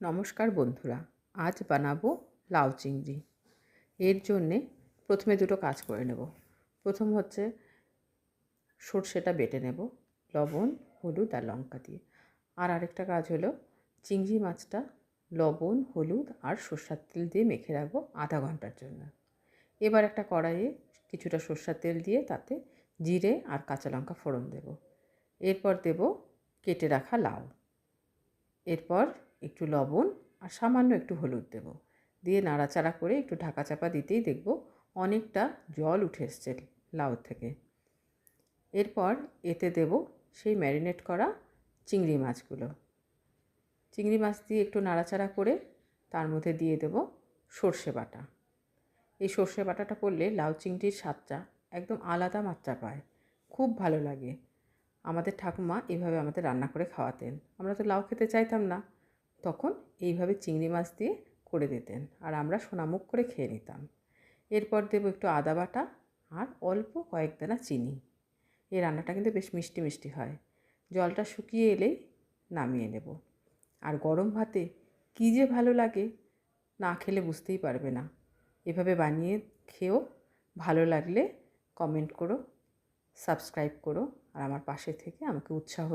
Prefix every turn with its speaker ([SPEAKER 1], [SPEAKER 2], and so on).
[SPEAKER 1] নমস্কার বন্ধুরা, আজ বানাবো লাউ চিংড়ি। এর জন্যে প্রথমে দুটো কাজ করে নেব। প্রথম হচ্ছে সর্ষেটা বেটে নেব লবণ, হলুদ আর লঙ্কা দিয়ে। আর আরেকটা কাজ হলো চিংড়ি মাছটা লবণ, হলুদ আর সর্ষের তেল দিয়ে মেখে রাখবো আধা ঘন্টার জন্য। এবার একটা কড়াইয়ে কিছুটা সর্ষের তেল দিয়ে তাতে জিরে আর কাঁচা লঙ্কা ফোড়ন দেব। এরপর দেব কেটে রাখা লাউ। এরপর একটু লবণ আর সামান্য একটু হলুদ দেব, দিয়ে নাড়াচাড়া করে একটু ঢাকা চাপা দিতেই দেখব অনেকটা জল উঠে এসছে লাউ থেকে। এরপর এতে দেব সেই ম্যারিনেট করা চিংড়ি মাছগুলো। চিংড়ি মাছ দিয়ে একটু নাড়াচাড়া করে তার মধ্যে দিয়ে দেব সর্ষে বাটা। এই সর্ষে বাটাটা পড়লে লাউ চিংড়ির স্বাদটা একদম আলাদা মাত্রা পায়, খুব ভালো লাগে। আমাদের ঠাকুমা এইভাবে আমাদের রান্না করে খাওয়াতেন। আমরা তো লাউ খেতে চাইতাম না, তখন এইভাবে চিংড়ি মাছ দিয়ে করে দিতেন আর আমরা সোনামুখ করে খেয়ে নিতাম। এরপর দেবো একটু আদা বাটা আর অল্প কয়েক দানা চিনি। এই রান্নাটা কিন্তু বেশ মিষ্টি মিষ্টি হয়। জলটা শুকিয়ে এলেই নামিয়ে নেব। আর গরম ভাতে কী যে ভালো লাগে, না খেলে বুঝতেই পারবে না। এভাবে বানিয়ে খেয়েও, ভালো লাগলে কমেন্ট করো, সাবস্ক্রাইব করো আর আমার পাশে থেকে আমাকে উৎসাহ